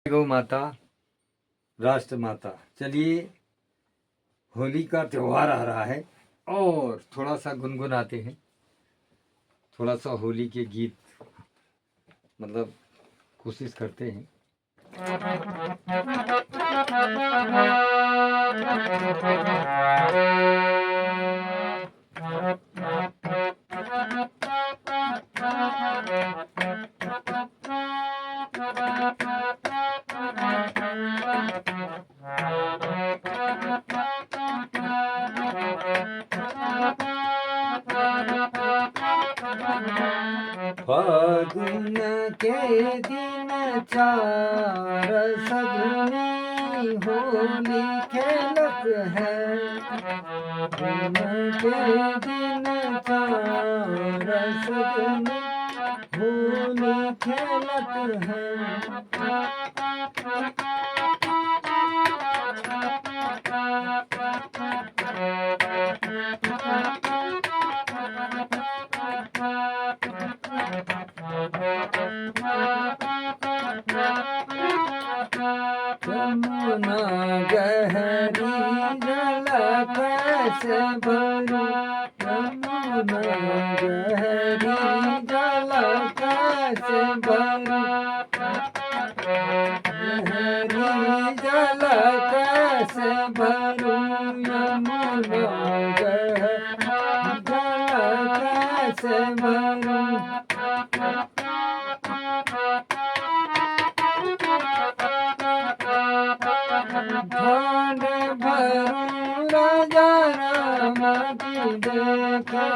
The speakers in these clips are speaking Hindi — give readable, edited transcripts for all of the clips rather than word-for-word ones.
गौ माता, राष्ट्र माता। चलिए, होली का त्योहार आ रहा है और थोड़ा सा गुनगुनाते हैं, थोड़ा सा होली के गीत मतलब कोशिश करते हैं। फागुन के दिन चार सजनी होली खेलत है। फागुन के दिन चार सजनी होली खेलत है। यमुना गहरी जल कैसे भरूं, यमुना गहरी जल कैसे भरूं, गहरी जल कैसे भरूं, यमुना गहरी जल कैसे भरूं। भांड भरूं राजा रामती देखा,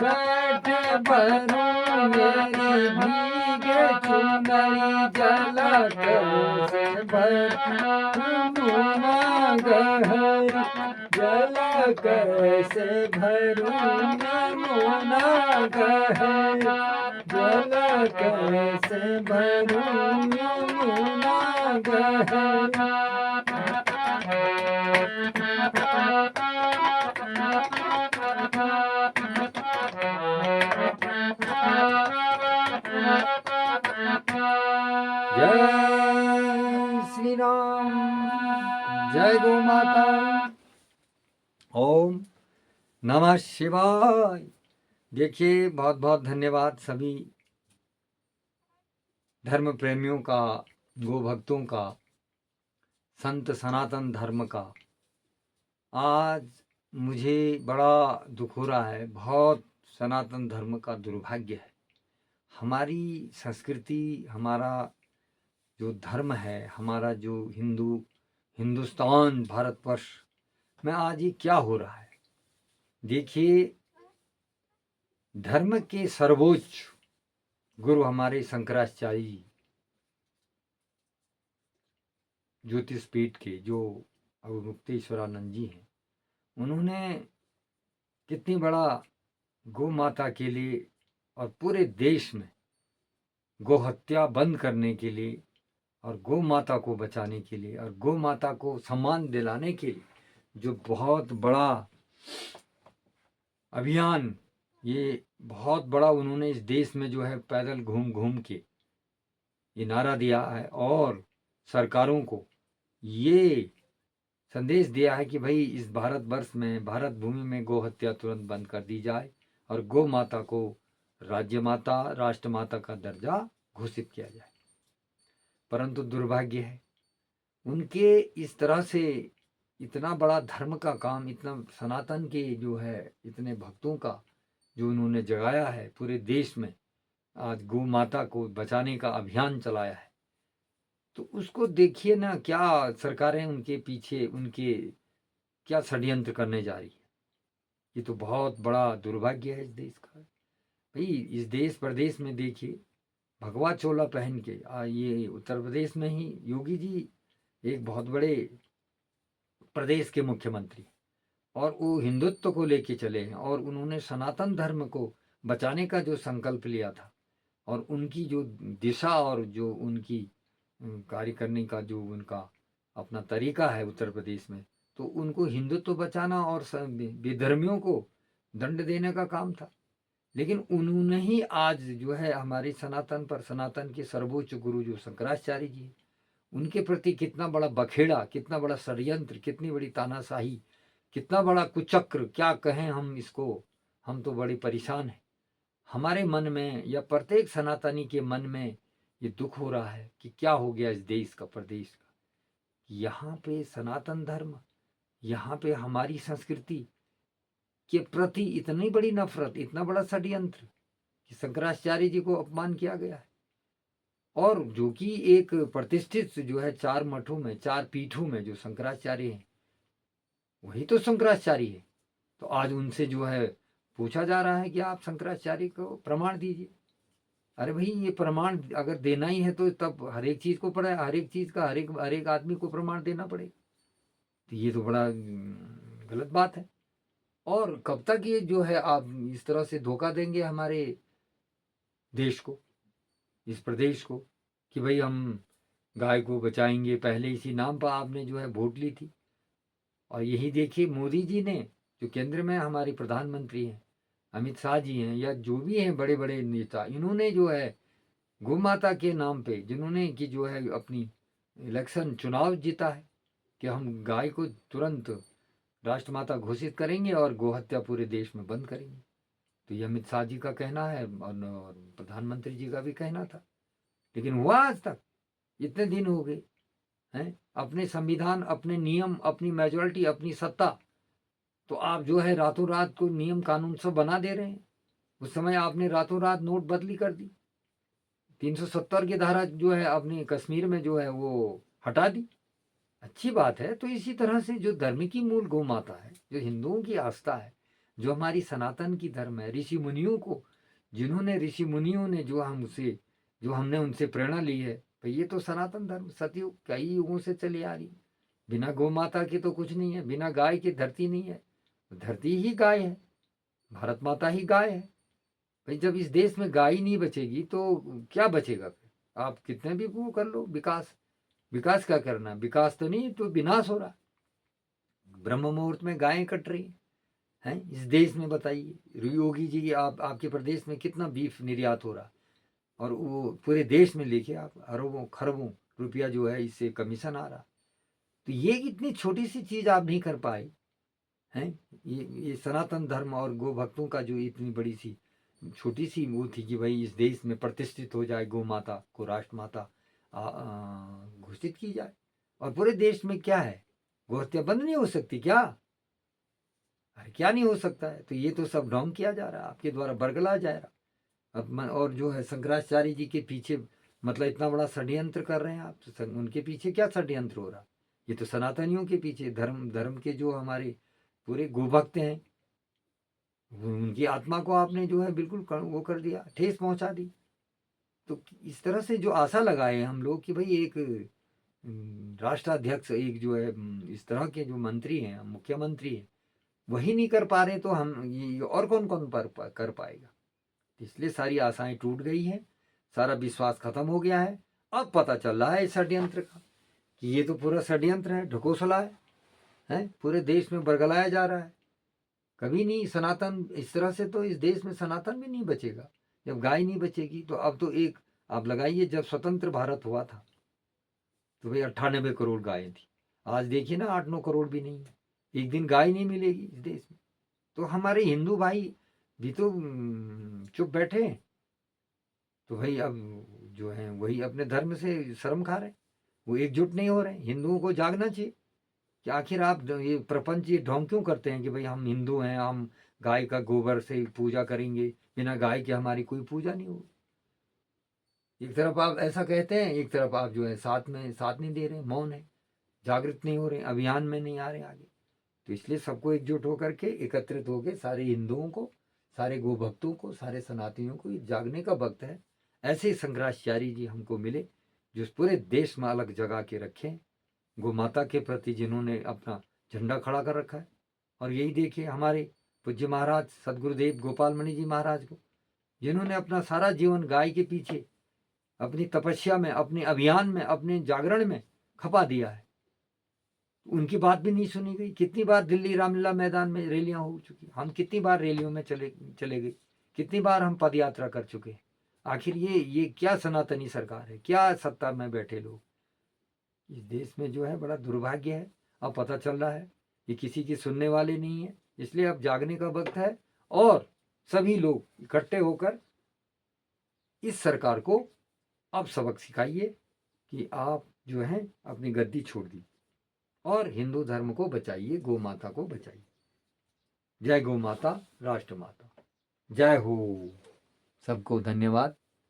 बैठे भरूं मेरी भीगे चुनरी जला कैसे भरूं, यमुना गहरी जला कैसे भरूं, यमुना गहरी जला कैसे भरूं, यमुना गहरी। जय श्री राम, जय गौ माता। ओम नमः शिवाय। देखिए, बहुत बहुत धन्यवाद सभी धर्म प्रेमियों का, गो भक्तों का, संत सनातन धर्म का। आज मुझे बड़ा दुख हो रहा है, बहुत सनातन धर्म का दुर्भाग्य है। हमारी संस्कृति, हमारा जो धर्म है, हमारा जो हिंदुस्तान भारतवर्ष में आज ये क्या हो रहा है। देखिए, धर्म के सर्वोच्च गुरु हमारे शंकराचार्य जी, ज्योतिषपीठ के जो अवमुक्तेश्वरानंद जी हैं, उन्होंने कितनी बड़ा गौ माता के लिए और पूरे देश में गौ हत्या बंद करने के लिए और गौ माता को बचाने के लिए और गौ माता को सम्मान दिलाने के लिए जो बहुत बड़ा अभियान, ये बहुत बड़ा उन्होंने इस देश में जो है पैदल घूम घूम के ये नारा दिया है और सरकारों को ये संदेश दिया है कि भाई इस भारतवर्ष में, भारत भूमि में गौ हत्या तुरंत बंद कर दी जाए और गौ माता को राज्य माता, राष्ट्र माता का दर्जा घोषित किया जाए। परंतु दुर्भाग्य है, उनके इस तरह से इतना बड़ा धर्म का काम, इतना सनातन के जो है इतने भक्तों का जो उन्होंने जगाया है पूरे देश में, आज गौ माता को बचाने का अभियान चलाया है, तो उसको देखिए ना, क्या सरकारें उनके पीछे, उनके क्या षड्यंत्र करने जा रही है। ये तो बहुत बड़ा दुर्भाग्य है इस देश का। भाई, इस देश प्रदेश में देखिए, भगवा चोला पहन के ये उत्तर प्रदेश में ही योगी जी एक बहुत बड़े प्रदेश के मुख्यमंत्री, और वो हिंदुत्व को लेके चले हैं और उन्होंने सनातन धर्म को बचाने का जो संकल्प लिया था और उनकी जो दिशा और जो उनकी कार्य करने का जो उनका अपना तरीका है उत्तर प्रदेश में, तो उनको हिंदुत्व बचाना और विधर्मियों को दंड देने का काम था। लेकिन उन्होंने ही आज जो है हमारे सनातन पर, सनातन के सर्वोच्च गुरु जो शंकराचार्य जी, उनके प्रति कितना बड़ा बखेड़ा, कितना बड़ा षड्यंत्र, कितनी बड़ी तानाशाही, कितना बड़ा कुचक्र, क्या कहें हम इसको। हम तो बड़े परेशान हैं। हमारे मन में या प्रत्येक सनातनी के मन में ये दुख हो रहा है कि क्या हो गया इस देश का, प्रदेश का। यहाँ पे सनातन धर्म, यहाँ पे हमारी संस्कृति के प्रति इतनी बड़ी नफरत, इतना बड़ा षड्यंत्र कि शंकराचार्य जी को अपमान किया गया है। और जो कि एक प्रतिष्ठित जो है 4 मठों में, 4 पीठों में जो शंकराचार्य हैं, वही तो शंकराचार्य है। तो आज उनसे जो है पूछा जा रहा है कि आप शंकराचार्य को प्रमाण दीजिए। अरे भाई, ये प्रमाण अगर देना ही है तो तब हर एक चीज को पड़ा, हर एक चीज का हर एक आदमी को प्रमाण देना पड़ेगा। तो ये तो बड़ा गलत बात है। और कब तक ये जो है आप इस तरह से धोखा देंगे हमारे देश को, इस प्रदेश को, कि भाई हम गाय को बचाएंगे। पहले इसी नाम पर आपने जो है वोट ली थी। और यही देखिए मोदी जी ने, जो केंद्र में हमारे प्रधानमंत्री हैं, अमित शाह जी हैं, या जो भी हैं बड़े बड़े नेता, इन्होंने जो है गौ माता के नाम पे जिन्होंने कि जो है अपनी इलेक्शन चुनाव जीता है कि हम गाय को तुरंत राष्ट्रमाता घोषित करेंगे और गोहत्या पूरे देश में बंद करेंगे। तो ये अमित शाह जी का कहना है और प्रधानमंत्री जी का भी कहना था, लेकिन हुआ आज तक? इतने दिन हो गए हैं, अपने संविधान, अपने नियम, अपनी मेजोरिटी, अपनी सत्ता, तो आप जो है रातों रात को नियम कानून सब बना दे रहे हैं। उस समय आपने रातों रात नोटबंदी कर दी, 370 की धारा जो है अपनी कश्मीर में जो है वो हटा दी। अच्छी बात है। तो इसी तरह से जो धर्म की मूल गौ माता है, जो हिंदुओं की आस्था है, जो हमारी सनातन की धर्म है, ऋषि मुनियों को, जिन्होंने ऋषि मुनियों ने जो हमने उनसे प्रेरणा ली है, भाई ये तो सनातन धर्म सतयुग कई युगों से चली आ रही। बिना गौ माता के तो कुछ नहीं है, बिना गाय की धरती नहीं है। धरती ही गाय है, भारत माता ही गाय है। भाई जब इस देश में गाय नहीं बचेगी तो क्या बचेगा फिर? आप कितने भी वो कर लो विकास, विकास क्या करना, विकास तो नहीं, तो विनाश हो रहा। ब्रह्म मुहूर्त में गायें कट रही हैं इस देश में। बताइए योगी जी, आप आपके प्रदेश में कितना बीफ निर्यात हो रहा, और वो पूरे देश में लेके आप अरबों खरबों रुपया जो है इससे कमीशन आ रहा। तो ये इतनी छोटी सी चीज आप नहीं कर पाए हैं। ये सनातन धर्म और गो भक्तों का जो इतनी बड़ी सी छोटी सी वो थी कि भाई इस देश में प्रतिष्ठित हो जाए, गौ माता को राष्ट्रमाता घोषित की जाए। और पूरे देश में क्या है, गोहत्या बंद नहीं हो सकती क्या? अरे क्या नहीं हो सकता है? तो ये तो सब ढोंग किया जा रहा है, आपके द्वारा बरगला जा रहा। और जो है शंकराचार्य जी के पीछे मतलब इतना बड़ा षड्यंत्र कर रहे हैं आप, तो उनके पीछे क्या षड्यंत्र हो रहा? ये तो सनातनियों के पीछे, धर्म धर्म के जो हमारे पूरे गोभक्त हैं, उनकी आत्मा को आपने जो है बिल्कुल वो कर दिया, ठेस पहुंचा दी। तो इस तरह से जो आशा लगाए हम लोग कि भाई एक राष्ट्राध्यक्ष, एक जो है इस तरह के जो मंत्री हैं, मुख्यमंत्री हैं, वही नहीं कर पा रहे, तो हम ये और कौन कौन कर पाएगा? इसलिए सारी आशाएं टूट गई हैं, सारा विश्वास खत्म हो गया है। अब पता चल रहा है इस षड्यंत्र का कि ये तो पूरा षड्यंत्र है, ढकोसला है, पूरे देश में बरगलाया जा रहा है। कभी नहीं सनातन, इस तरह से तो इस देश में सनातन भी नहीं बचेगा। जब गाय नहीं बचेगी तो अब तो एक आप लगाइए, जब स्वतंत्र भारत हुआ था तो भाई 98 करोड़ गायें थी। आज देखिए ना 8-9 करोड़ भी नहीं है। एक दिन गाय नहीं मिलेगी इस देश में। तो हमारे हिंदू भाई भी तो चुप बैठे हैं। तो भाई अब जो है वही अपने धर्म से शर्म खा रहे हैं, वो एकजुट नहीं हो रहे हैं। हिंदुओं को जागना चाहिए कि आखिर आप ये प्रपंच ये ढोंग क्यों करते हैं कि भाई हम हिंदू हैं, हम गाय का गोबर से पूजा करेंगे, बिना गाय के हमारी कोई पूजा नहीं होगी। एक तरफ आप ऐसा कहते हैं, एक तरफ आप जो है साथ नहीं दे रहे, मौन है, जागृत नहीं हो रहे, अभियान में नहीं आ रहे आगे। तो इसलिए सबको एकजुट होकर के, एकत्रित होकर सारे हिंदुओं को, सारे गो भक्तों को, सारे सनातनियों को जागने का वक्त है। ऐसे ही शंकराचार्य जी हमको मिले जो पूरे देश में अलग जगा के रखें, गौ माता के प्रति जिन्होंने अपना झंडा खड़ा कर रखा है। और यही देखिए हमारे पूज्य महाराज सदगुरुदेव गोपाल मणि जी महाराज को, जिन्होंने अपना सारा जीवन गाय के पीछे अपनी तपस्या में, अपने अभियान में, अपने जागरण में खपा दिया है। उनकी बात भी नहीं सुनी गई। कितनी बार दिल्ली रामलीला मैदान में रैलियां हो चुकी, हम कितनी बार रैलियों में चले गए, कितनी बार हम पद यात्रा कर चुके। आखिर ये क्या सनातनी सरकार है, क्या सत्ता में बैठे लोग? इस देश में जो है बड़ा दुर्भाग्य है। अब पता चल रहा है ये किसी की सुनने वाले नहीं है, इसलिए अब जागने का वक्त है और सभी लोग इकट्ठे होकर इस सरकार को अब सबक सिखाइए कि आप जो है अपनी गद्दी छोड़ दी और हिंदू धर्म को बचाइए, गौ माता को बचाइए। जय गौ माता, राष्ट्र माता। जय हो। सबको धन्यवाद।